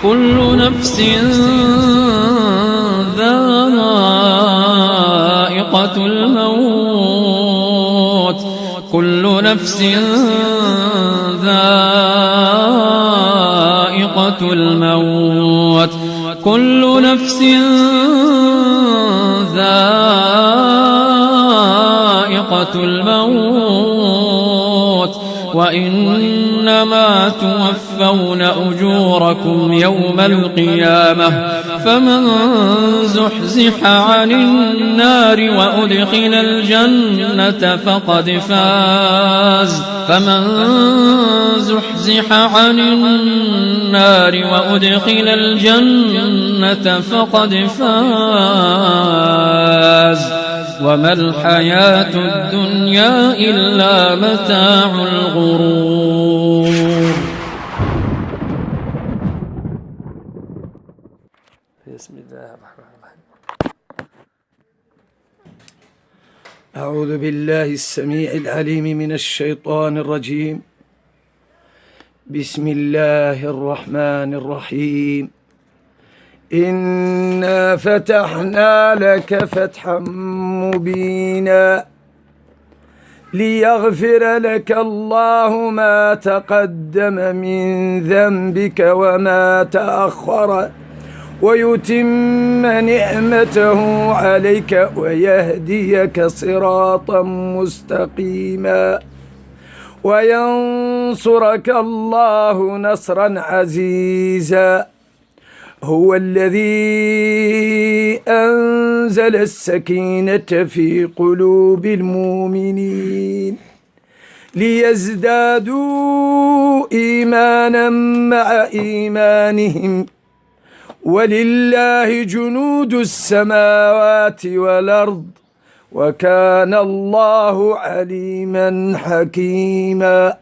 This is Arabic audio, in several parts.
كل نفس ذائقة الموت كل نفس ذائقة الموت كل نفس ذائقة الموت وإنما توفون أجوركم يوم القيامة فمن زحزح عن النار وأدخل الجنة فقد فاز زحزح عن النار وأدخل الجنة فقد فاز وما الحياة الدنيا إلا متاع الغرور. بسم الله الرحمن الرحيم. أعوذ بالله السميع العليم من الشيطان الرجيم. بسم الله الرحمن الرحيم. إنا فتحنا لك فتحا مبينا ليغفر لك الله ما تقدم من ذنبك وما تأخر ويتم نعمته عليك ويهديك صراطا مستقيما وينصرك الله نصرا عزيزا. هو الذي أنزل السكينة في قلوب المؤمنين ليزدادوا إيمانا مع إيمانهم ولله جنود السماوات والأرض وكان الله عليما حكيما.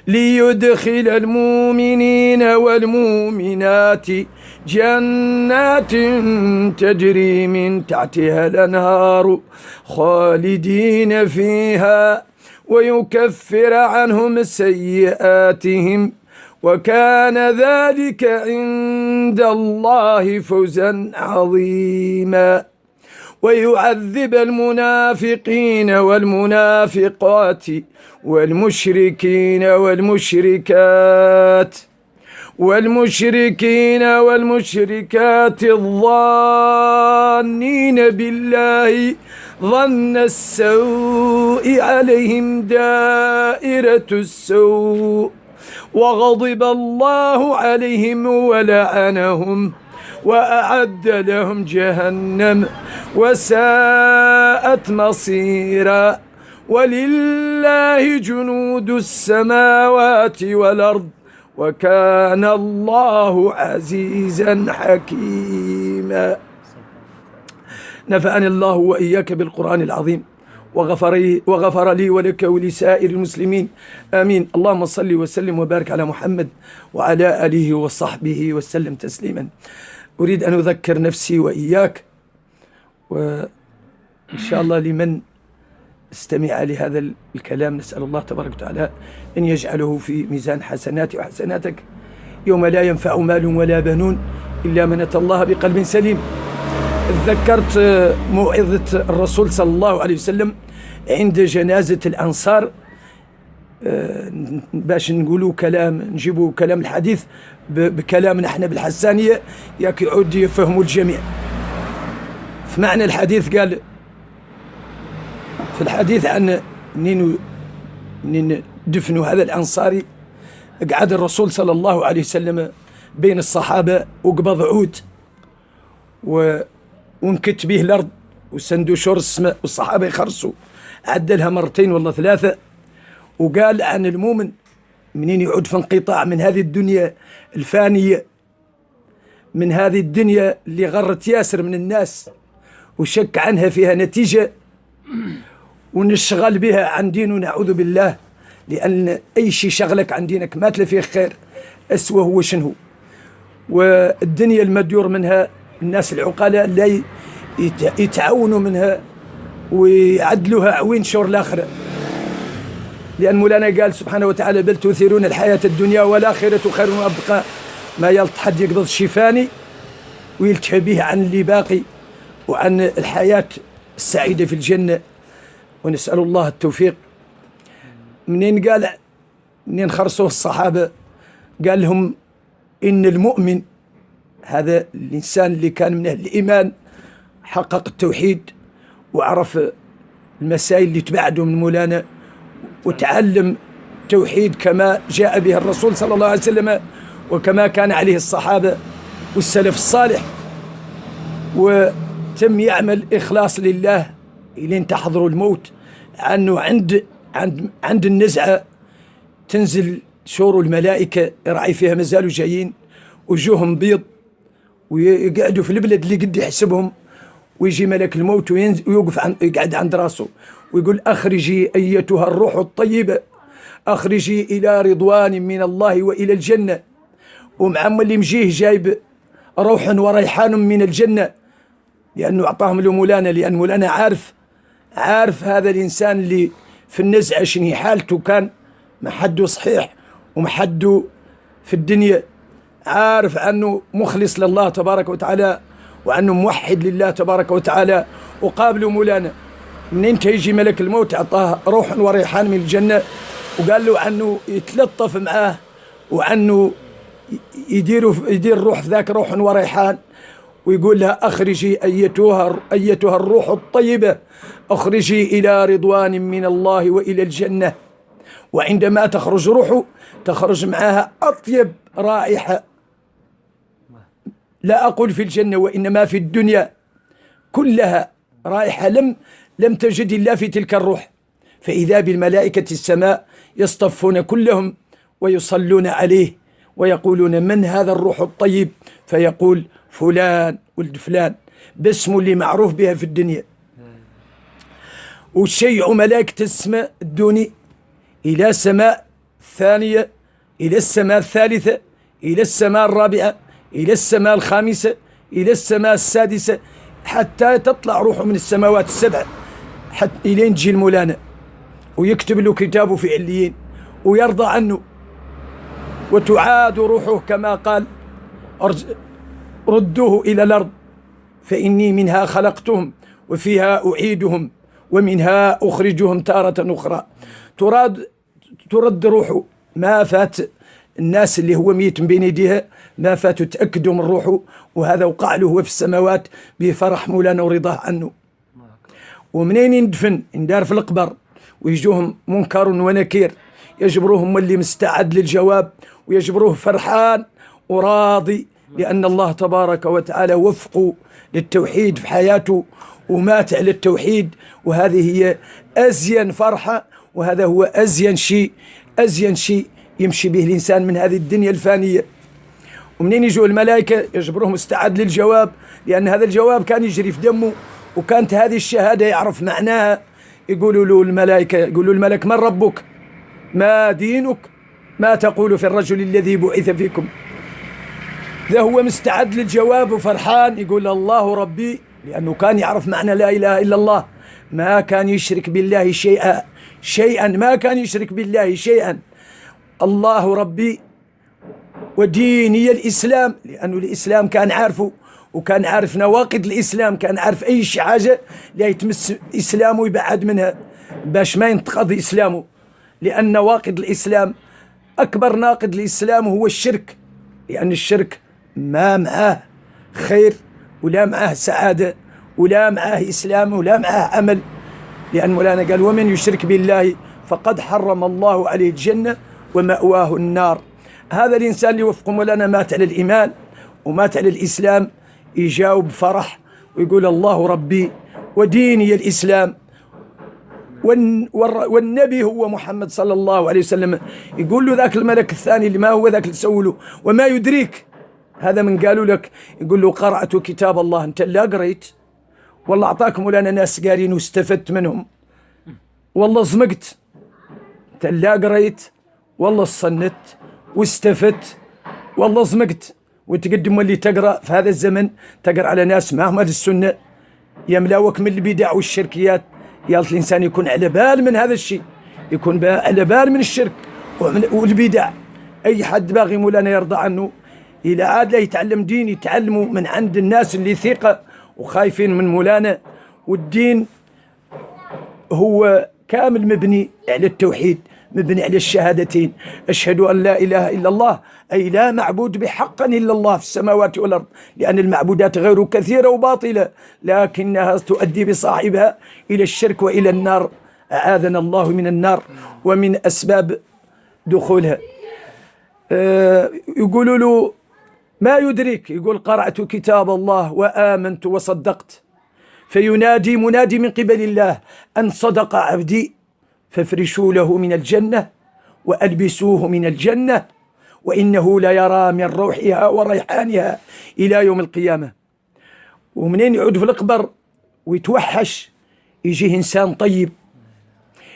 ليدخل المؤمنين والمؤمنات جنات تجري من تحتها الأنهار خالدين فيها ويكفر عنهم سيئاتهم وكان ذلك عند الله فوزا عظيما. ويعذب المنافقين والمنافقات والمشركين والمشركات الظانين بالله ظن السوء عليهم دائرة السوء وغضب الله عليهم ولعنهم وأعد لهم جهنم وساءت مصيرا. ولله جنود السماوات والأرض وكان الله عزيزا حكيما. نفعني الله وإياك بالقرآن العظيم وغفر لي ولك ولسائر المسلمين آمين. اللهم صل وسلم وبارك على محمد وعلى آله وصحبه وسلم تسليما. أريد أن أذكر نفسي وإياك وإن شاء الله لمن استمع لهذا الكلام نسأل الله تبارك وتعالى أن يجعله في ميزان حسناتي وحسناتك يوم لا ينفع مال ولا بنون إلا من أتى الله بقلب سليم. تذكرت موعظة الرسول صلى الله عليه وسلم عند جنازة الأنصار باش نقولوا كلام نجيبوا كلام الحديث بكلامنا احنا بالحسانية ياك يعود يفهموا الجميع. في معنى الحديث قال في الحديث عن منين دفنوا هذا الأنصاري قعد الرسول صلى الله عليه وسلم بين الصحابة وقبض عود ونكت به الأرض وسندوا شور السماء والصحابة يخرسوا عدلها مرتين والله ثلاثة. وقال عن المؤمن منين يعود في انقطاع من هذه الدنيا الفانية من هذه الدنيا اللي غرت ياسر من الناس وشك عنها فيها نتيجة ونشغل بها عن دين ونعوذ بالله لأن أي شيء شغلك عن دينك ما تلا فيه خير أسوأ هو شنو. والدنيا المديور منها الناس العقلاء لا يتعاونوا منها ويعدلوها عوين شور الآخرة لأن مولانا قال سبحانه وتعالى بل تؤثرون الحياة الدنيا والآخرة خير وأبقى ما يلت حد يقبض شيفاني ويلتهى به عن اللي باقي وعن الحياة السعيدة في الجنة، ونسأل الله التوفيق. منين خرصوه الصحابة قال لهم إن المؤمن هذا الإنسان اللي كان من أهل الإيمان حقق التوحيد وعرف المسائل اللي تبعده من مولانا وتعلم التوحيد كما جاء به الرسول صلى الله عليه وسلم وكما كان عليه الصحابة والسلف الصالح، وتم يعمل إخلاص لله إلين تحضروا الموت، أنه عند النزعة تنزل شور الملائكة يرعي فيها مازالوا جايين وجوههم بيض ويقعدوا في البلد اللي قد يحسبهم، ويجي ملك الموت ويوقف يقعد عند راسه ويقول أخرجي أيتها الروح الطيبة، أخرجي إلى رضوان من الله وإلى الجنة. ومعم اللي مجيه جايب روح وريحان من الجنة، لأنه أعطاهم له مولانا، لأن مولانا عارف هذا الإنسان اللي في النزعة شنو حالته، كان محده صحيح ومحده في الدنيا، عارف أنه مخلص لله تبارك وتعالى وأنه موحد لله تبارك وتعالى. وقابلوا مولانا منين يجي ملك الموت أعطاه روح وريحان من الجنة، وقال له أنه يتلطف معاه وأنه يدير الروح في ذاك روح وريحان، ويقول لها أخرجي أيتها الروح الطيبة، أخرجي إلى رضوان من الله وإلى الجنة. وعندما تخرج روحه تخرج معها أطيب رائحة، لا أقول في الجنة وإنما في الدنيا كلها رائحة لم تجد إلا في تلك الروح. فإذا بالملائكة السماء يصطفون كلهم ويصلون عليه ويقولون من هذا الروح الطيب، فيقول فلان ولد فلان باسمه اللي معروف بها في الدنيا. وشيع ملائكة السماء الدوني إلى السماء الثانية، إلى السماء الثالثة، إلى السماء الرابعة، إلى السماء الخامسة، إلى السماء السادسة، حتى تطلع روحه من السماوات السبع حتى إلين تجي المولانا ويكتب له كتابه في عليين ويرضى عنه، وتعاد روحه كما قال ردوه إلى الأرض فإني منها خلقتهم وفيها أعيدهم ومنها أخرجهم تارة أخرى. ترد روحه، ما فات الناس اللي هو ميت من بين يديها ما فاتوا تأكدوا من روحه، وهذا وقع له هو في السماوات بفرح مولانا ورضاه عنه. ومنين يندفن يندار في القبر ويجوهم منكر ونكير يجبروهم اللي مستعد للجواب ويجبروه فرحان وراضي، لأن الله تبارك وتعالى وفقه للتوحيد في حياته ومات على التوحيد، وهذه هي أزين فرحة، وهذا هو أزين شيء يمشي به الإنسان من هذه الدنيا الفانية. ومنين يجوا الملائكة يجبروهم استعد للجواب، لأن هذا الجواب كان يجري في دمه، وكانت هذه الشهادة يعرف معناها. يقولوا له الملائكة، يقولوا الملك من ربك؟ ما دينك؟ ما تقول في الرجل الذي بعث فيكم؟ ذا هو مستعد للجواب وفرحان، يقول الله ربي، لأنه كان يعرف معنى لا إله إلا الله، ما كان يشرك بالله شيئا ما كان يشرك بالله شيئا. الله ربي وديني الإسلام، لأنه الإسلام كان عارفه وكان عارف نواقض الإسلام، كان عارف أي حاجة لا يتمس إسلامه يبعد منها باش ما ينتقض إسلامه، لأن نواقض الإسلام أكبر ناقض الإسلام هو الشرك، لأن الشرك ما معاه خير ولا معاه سعادة ولا معاه إسلام ولا معاه عمل. لأن مولانا قال ومن يشرك بالله فقد حرم الله عليه الجنة ومأواه النار. هذا الإنسان اللي وفقه مولانا مات على الإيمان ومات على الإسلام يجاوب فرح ويقول الله ربي وديني الإسلام والنبي هو محمد صلى الله عليه وسلم. يقول له ذاك الملك الثاني اللي ما هو ذاك اللي سوله وما يدريك هذا من قالوا لك، يقول له قرأت كتاب الله. أنت لا قريت؟ والله أعطاك مولانا ناس قارين واستفدت منهم، والله زمقت. أنت لا قريت والله صنت واستفدت، والله زمقت. وتقدم اللي تقرأ في هذا الزمن تقرأ على ناس ما هم السنة يملاوك من البدع والشركيات. يا الإنسان يكون على بال من هذا الشيء، يكون على بال من الشرك والبدع. أي حد باغي مولانا يرضى عنه إلى عاد لا يتعلم دين يتعلموا من عند الناس اللي ثقة وخايفين من مولانا. والدين هو كامل مبني على التوحيد، مبني على الشهادتين، أشهد أن لا إله إلا الله، أي لا معبود بحق إلا الله في السماوات والأرض، لأن المعبودات غير كثيرة وباطلة لكنها تؤدي بصاحبها إلى الشرك وإلى النار، أعاذنا الله من النار ومن أسباب دخولها. يقولوا له ما يدرك، يقول قرأت كتاب الله وآمنت وصدقت، فينادي منادي من قبل الله أن صدق عبدي فافرشوا له من الجنة وألبسوه من الجنة وإنه لا يرى من روحها وريحانها إلى يوم القيامة. ومنين يعود في القبر ويتوحش يجيه إنسان طيب،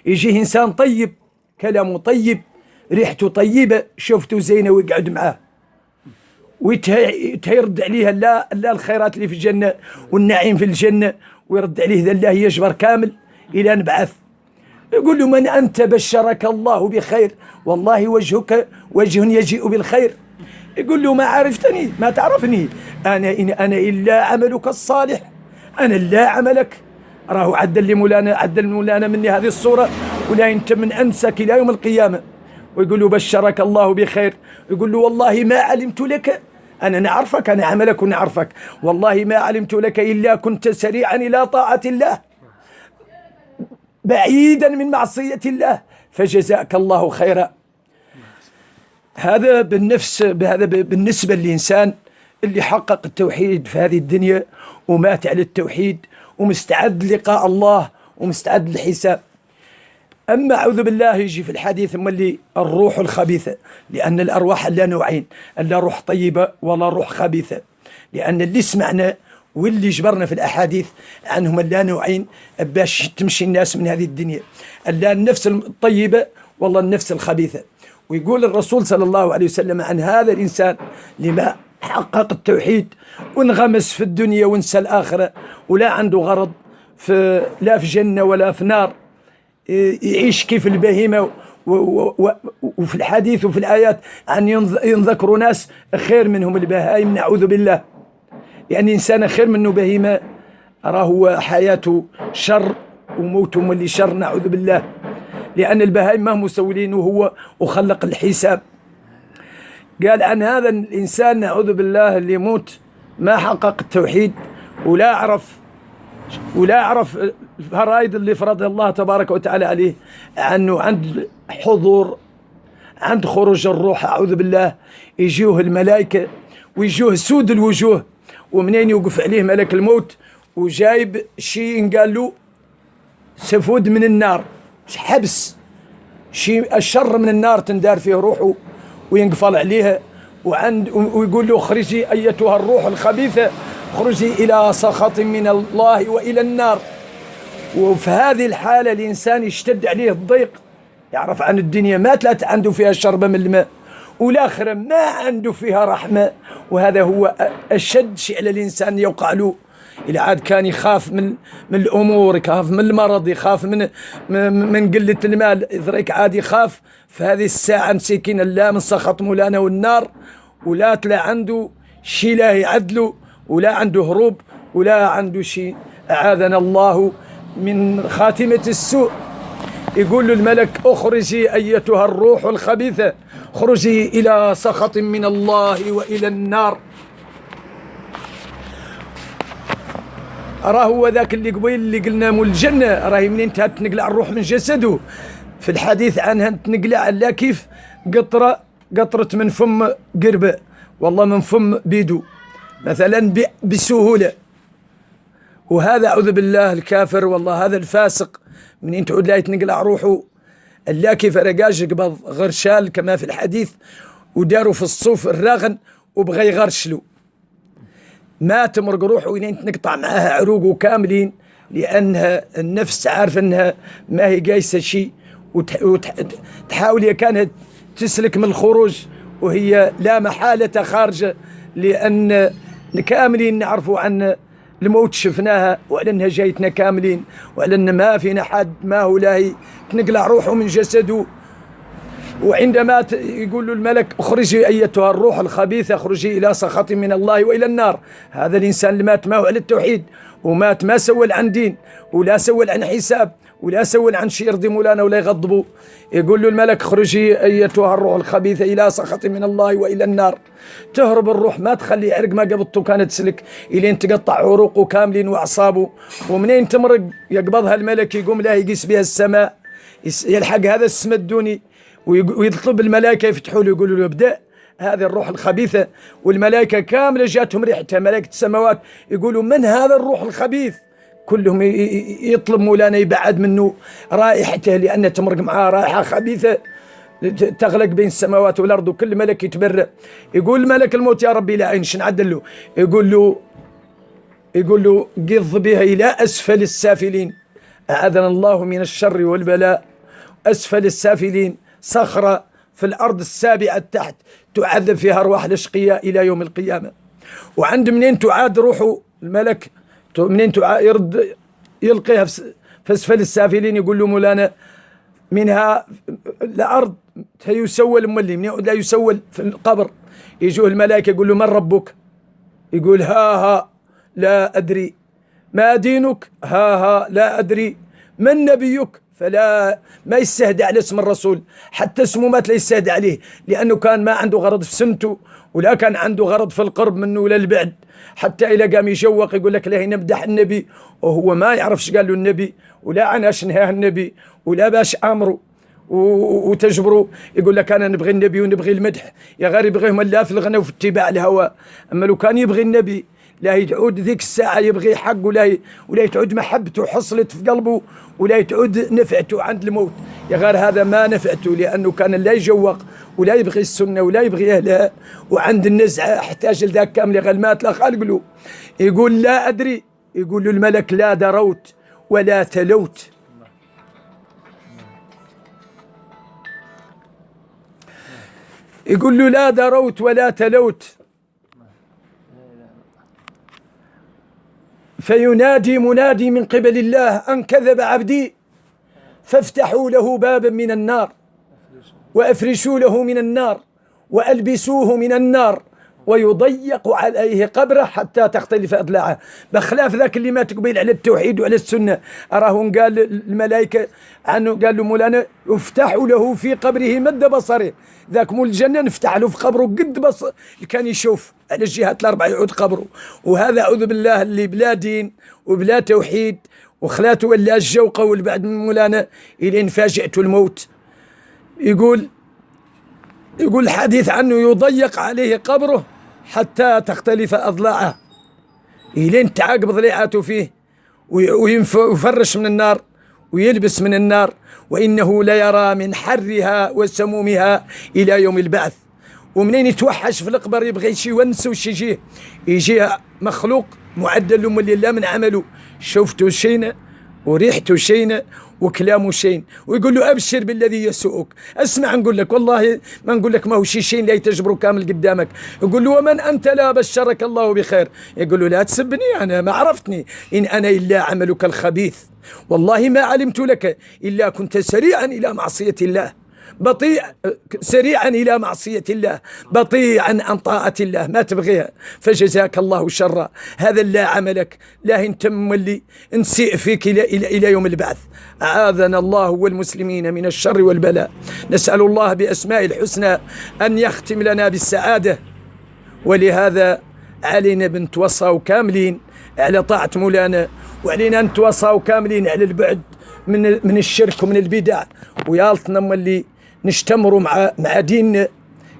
يجيه إنسان طيب، كلامه طيب، ريحته طيبة، شفته زينة ويقعد معاه ويرد عليه لا الخيرات اللي في الجنة والنعيم في الجنة، ويرد عليه ذا الله يجبر كامل إلى نبعث. يقول له من أنت؟ بشرك الله بخير، والله وجهك وجه يجيء بالخير. يقول له ما عرفتني، ما تعرفني، أنا إلا عملك الصالح، أنا لا عملك. راه عدل مولانا مني هذه الصورة، ولا أنت من أنسك إلى يوم القيامة. ويقول له بشرك الله بخير. يقول له والله ما علمت لك، أنا نعرفك، أنا عملك ونعرفك، والله ما علمت لك إلا كنت سريعا إلى طاعة الله بعيدا من معصية الله، فجزاك الله خيرا. هذا بالنسبة للإنسان اللي حقق التوحيد في هذه الدنيا ومات على التوحيد ومستعد لقاء الله ومستعد للحساب. أما أعوذ بالله يجي في الحديث مولي الروح الخبيثة، لأن الأرواح لا نوعين، لا روح طيبة ولا روح خبيثة، لأن اللي سمعنا واللي جبرنا في الأحاديث عنهم لا نوعين باش تمشي الناس من هذه الدنيا، لا النفس الطيبة والله النفس الخبيثة. ويقول الرسول صلى الله عليه وسلم عن هذا الإنسان لما حقق التوحيد وانغمس في الدنيا ونسى الآخرة ولا عنده غرض لا في جنة ولا في نار، يعيش كيف البهيمة. وفي الحديث وفي الآيات أن ينذكروا ناس خير منهم البهائم، نعوذ بالله، يعني إنسان خير منه بهيمة، راه حياته شر وموته اللي شر، نعوذ بالله، لأن البهائم ما هم مسولين وهو وخلق الحساب. قال عن هذا الإنسان نعوذ بالله اللي يموت ما حقق التوحيد ولا أعرف الفرائض اللي فرض الله تبارك وتعالى عليه، عنه عند حضور، عند خروج الروح أعوذ بالله يجوه الملائكة ويجوه سود الوجوه، ومنين يوقف عليه ملك الموت وجايب شيء قال له سفود من النار، حبس شيء الشر من النار تندار فيه روحه وينقفل عليها، ويقول له اخرجي أيتها الروح الخبيثة، اخرجي إلى سخط من الله وإلى النار. وفي هذه الحالة الإنسان يشتد عليه الضيق، يعرف عن الدنيا ما تلات عنده فيها شربة من الماء، والآخرة ما عنده فيها رحمة، وهذا هو أشد شيء على الإنسان يوقع له. إلى عاد كان يخاف من الأمور، يخاف من المرض، يخاف من قلة المال، ذريك عاد يخاف في هذه الساعة مسكين لا من سخط مولانا والنار، ولا تلا عنده شيء لا يعدله، ولا عنده هروب، ولا عنده شيء، أعاذنا الله من خاتمة السوء. يقول له الملك اخرجي أيتها الروح الخبيثة، اخرجي إلى سخط من الله وإلى النار. راه هو ذاك اللي قبيل اللي قلنا مول الجنة، راهي منين تنقلع الروح من جسده، في الحديث عنها تنقلع لا كيف قطرة من فم قربة، والله من فم بيدو مثلا بسهولة. وهذا أعوذ بالله الكافر، والله هذا الفاسق منين تعود لا يتنقلع روحه، لا كيف رقاج قبض غرشال كما في الحديث، وداروا في الصوف الراغن وبغى يغرشلو، ما تمرق روحه وين تنقطع معها عروقه كاملين، لأنها النفس عارفة أنها ما هي قايسة شيء، وتحاول كانت تسلك من الخروج وهي لا محالة خارجة، لأن كاملين نعرفوا عن الموت شفناها، وعلى أنها جايتنا كاملين، وعلى أن ما فينا حد ما هو لاهي تنقلع روحه من جسده. وعندما يقول له الملك اخرجي أيتها الروح الخبيثة، اخرجي إلى سخط من الله وإلى النار. هذا الإنسان اللي مات ما هو على التوحيد، ومات ما سول عن دين، ولا سول عن حساب، ولا سول عن شيء يرضي مولانا ولا يغضبه. يقول له الملك اخرجي أيتها الروح الخبيثة إلى سخط من الله وإلى النار. تهرب الروح، ما تخلي عرق ما قبضته كانت تسلك إلين تقطع عروقه كاملين وأعصابه، ومنين تمرق يقبضها الملك يقوم لا يقيس بها السماء، يلحق هذا السماء الدوني، ويطلب الملائكة يفتحوا له يقولوا له ابدأ. هذه الروح الخبيثة، والملائكة كاملة جاتهم ريحتها، ملائكة السماوات يقولوا من هذا الروح الخبيث؟ كلهم يطلب مولانا يبعد منه رائحته، لأن تمرق معاه رائحة خبيثة تغلق بين السماوات والأرض، وكل ملك يتبرأ. يقول ملك الموت يا ربي لا عين نعدل له؟ يقول له قض بها إلى أسفل السافلين. أعاذنا الله من الشر والبلاء. أسفل السافلين صخرة في الأرض السابعة تحت تعذب فيها أرواح الأشقياء إلى يوم القيامة. وعند منين تعاد روحه الملك، منين يرد يلقيها في أسفل السافلين. يقول له مولانا منها الأرض يسول مولي، من لا يسول في القبر. يجوه الملائكة يقول له من ربك؟ يقول ها لا أدري. ما دينك؟ ها لا أدري. من نبيك؟ فلا ما يستهدى على اسم الرسول، حتى اسمه ما لا يستهدى عليه، لأنه كان ما عنده غرض في سنته، ولا كان عنده غرض في القرب منه ولا البعد. حتى إلى قام يشوق يقول لك لا نمدح النبي، وهو ما يعرفش قال له النبي، ولا عناش نهاه النبي، ولا باش أمره وتجبره. يقول لك أنا نبغي النبي ونبغي المدح، يا غير يبغيهم لا في الغنى وفي اتباع الهوى. أما لو كان يبغي النبي لا يتعود ذيك الساعة يبغي حق، ولا يتعود محبته حصلت في قلبه، ولا يتعود نفعته عند الموت. يا غير هذا ما نفعته، لأنه كان لا يجوق ولا يبغي السنة ولا يبغي أهلها، وعند النزعة احتاج لذاك كامل. غير مات لا خالق له. يقول لا أدري. يقول له الملك لا دروت ولا تلوت. يقول له لا دروت ولا تلوت. فينادي منادي من قبل الله أن كذب عبدي فافتحوا له بابا من النار وأفرشوا له من النار وألبسوه من النار ويضيق عليه قبره حتى تختلف أضلاعه. بخلاف ذاك اللي مات قبيل على التوحيد وعلى السنة، أراه قال الملائكة عنه، قال له مولانا افتحوا له في قبره مد بصره. ذاك مول الجنة نفتح له في قبره قد بصر كان يشوف على الجهات الأربعة يعود قبره. وهذا أعوذ بالله اللي بلا دين وبلا توحيد وخلاته ولا الجوقة والبعد من مولانا إلى فاجئته الموت. يقول الحديث عنه يضيق عليه قبره حتى تختلف أضلاعه، إلين تعاقب ضليعاته فيه ويفرش من النار ويلبس من النار، وإنه ليرى من حرها وسمومها إلى يوم البعث. ومنين يتوحش في القبر يبغي شي ونس وشي يجي مخلوق معدل من الله من عمله، شفته شينه وريحته شينه وكلامه شين، ويقول له أبشر بالذي يسوءك. اسمع نقول لك، والله ما نقول لك ما هو شين لا يتجبره كامل قدامك. يقول له ومن أنت لا بشرك الله بخير. يقول له لا تسبني، أنا ما عرفتني، إن أنا إلا عملك الخبيث، والله ما علمت لك إلا كنت سريعا إلى معصية الله سريعا إلى معصية الله بطيعا عن طاعة الله ما تبغيها، فجزاك الله شرا. هذا لا عملك، لا انت مولي نسيء فيك إلى يوم البعث. أعاذنا الله والمسلمين من الشر والبلاء. نسأل الله بأسماء الحسنى أن يختم لنا بالسعادة، ولهذا علينا بنتوصوا كاملين على طاعة مولانا، وعلينا نتوصوا كاملين على البعد من الشرك ومن البدع. ويالتنا مولي نشتمروا مع ديننا،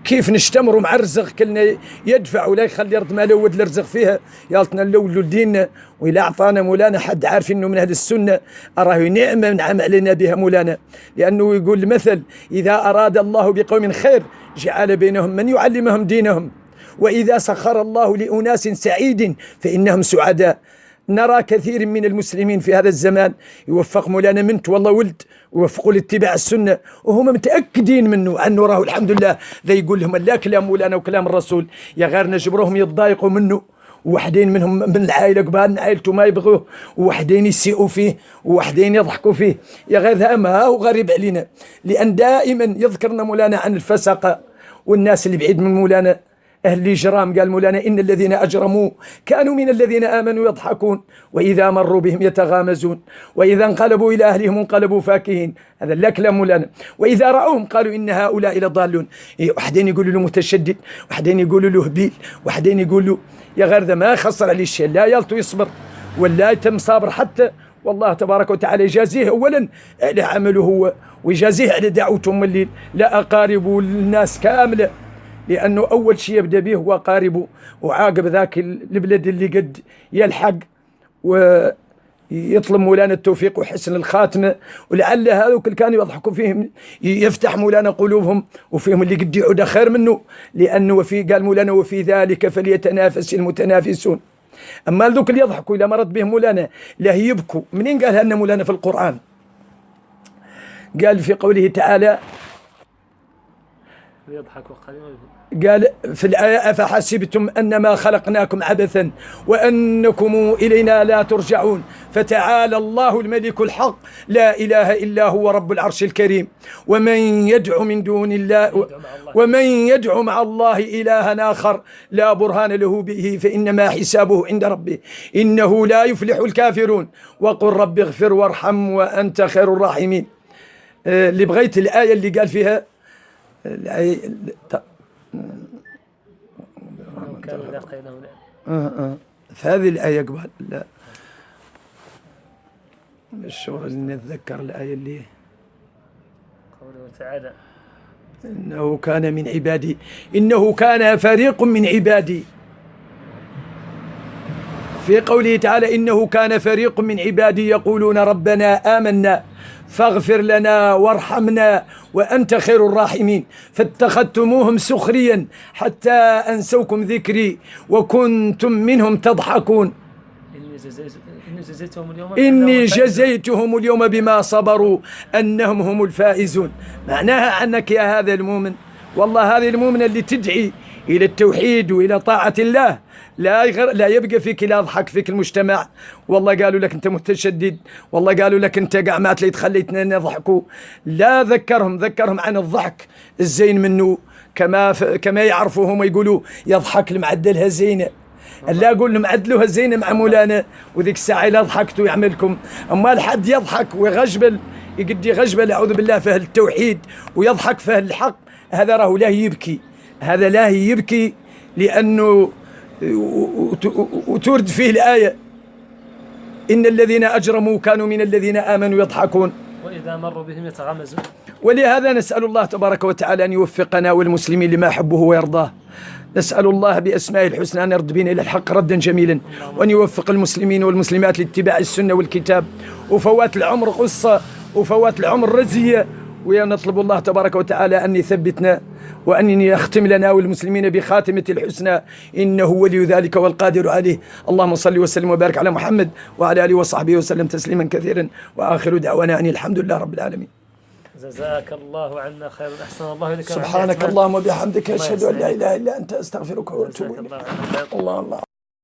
كيف نشتمروا مع الرزق كلنا يدفع ولا يخلي أرض ما لود الرزق فيها. يالتنا نلولوا لديننا، وإلا أعطانا مولانا حد عارف إنه من أهل السنة أراه نعمة نعم علينا بها مولانا، لأنه يقول المثل إذا أراد الله بقوم خير جعل بينهم من يعلمهم دينهم، وإذا سخر الله لأناس سعيد فإنهم سعداء. نرى كثير من المسلمين في هذا الزمان يوفق مولانا منت والله ولد ويوفقوا لاتباع السنة، وهم متأكدين منه أنه راه الحمد لله ذا يقول لهم لا كلام مولانا وكلام الرسول، يا غير نجبرهم يتضايقوا منه ووحدين منهم من العائلة قبال عائلته ما يبغوه، ووحدين يسيئوا فيه، ووحدين يضحكوا فيه. يا غير ذا ما هو غريب علينا، لأن دائما يذكرنا مولانا عن الفسقة والناس اللي بعيد من مولانا، أهل الإجرام. قال مولانا إن الذين أجرموا كانوا من الذين آمنوا يضحكون وإذا مروا بهم يتغامزون وإذا انقلبوا إلى أهلهم انقلبوا فاكهين. هذا لا كلام مولانا. وإذا رأوهم قالوا إن هؤلاء لضالون. وحدين يقولوا له متشدد، وحدين يقولوا له هبيل، وحدين يقولوا يا غير ذا ما خسر عليه الشيء، لا يلطو يصبر ولا يتم صابر حتى والله تبارك وتعالى يجازيه أولا على عمله هو، ويجازيه على دعوته من الليل، لا أقاربه الناس كاملة، لأنه أول شيء يبدأ به هو قاربه، وعاقب ذاك البلد اللي قد يلحق ويطلب مولانا التوفيق وحسن الخاتمة. ولعل هذوك اللي كانوا يضحكوا فيهم يفتح مولانا قلوبهم، وفيهم اللي قد يعود خير منه، لأنه قال مولانا وفي ذلك فليتنافس المتنافسون. أما ذوك اللي يضحكوا إلى مرض بهم مولانا لا يبكوا. منين قال هلنا مولانا في القرآن؟ قال في قوله تعالى قال في الآية أفحسبتم أنما خلقناكم عبثا وأنكم إلينا لا ترجعون فتعالى الله الملك الحق لا إله إلا هو رب العرش الكريم. ومن يدعو من دون الله ومن يدعو مع الله إلها آخر لا برهان له به فإنما حسابه عند ربه إنه لا يفلح الكافرون. وقل رب اغفر وارحم وأنت خير الراحمين. اللي بغيت الآية اللي قال فيها فهذه الآية قبل لا الشغل اللي نتذكر الآية اللي قوله تعالى إنه كان من عبادي إنه كان فريق من عبادي. في قوله تعالى إنه كان فريق من عبادي يقولون ربنا آمنا فاغفر لنا وارحمنا وأنت خير الراحمين فاتخذتموهم سخريا حتى أنسوكم ذكري وكنتم منهم تضحكون. إني جزيتهم اليوم بما صبروا أنهم هم الفائزون. معناها أنك يا هذا المؤمن والله هذه المؤمنة اللي تدعي إلى التوحيد وإلى طاعة الله لا يبقى فيك لا يضحك فيك المجتمع. والله قالوا لك أنت متشدد، والله قالوا لك أنت قعمات لي تخليتنا نضحكوا. لا ذكرهم عن الضحك الزين منه كما يعرفوا هم يقولوا يضحك المعدلها زينة. لا أقول لهم عدلوها زينة مع مولانا وذيك الساعة لا ضحكتوا يعملكم. أما الحد يضحك ويغجبل يقد يغجبل أعوذ بالله فهل التوحيد ويضحك فهل الحق، هذا راه لا يبكي، هذا لا يبكي لأنه وتورد فيه الآية إن الذين أجرموا كانوا من الذين آمنوا يضحكون وإذا مروا بهم يتغامزون. ولهذا نسأل الله تبارك وتعالى أن يوفقنا والمسلمين لما يحبه ويرضاه. نسأل الله بأسمائه الحسنى أن يرد بنا إلى الحق ردا جميلا، وأن يوفق المسلمين والمسلمات لاتباع السنة والكتاب، وفوات العمر قصة وفوات العمر رزية. ونطلب الله تبارك وتعالى أن يثبتنا وأن يختم لنا والمسلمين بخاتمة الحسنى إنه ولي ذلك والقادر عليه. اللهم صل وسلم وبارك على محمد وعلى آله وصحبه وسلم تسليما كثيرا، وآخر دعوانا أن الحمد لله رب العالمين. جزاك الله عنا خير، أحسن الله إليك. سبحانك اللهم وبحمدك أشهد أن لا إله إلا أنت أستغفرك وأتوب إليك. الله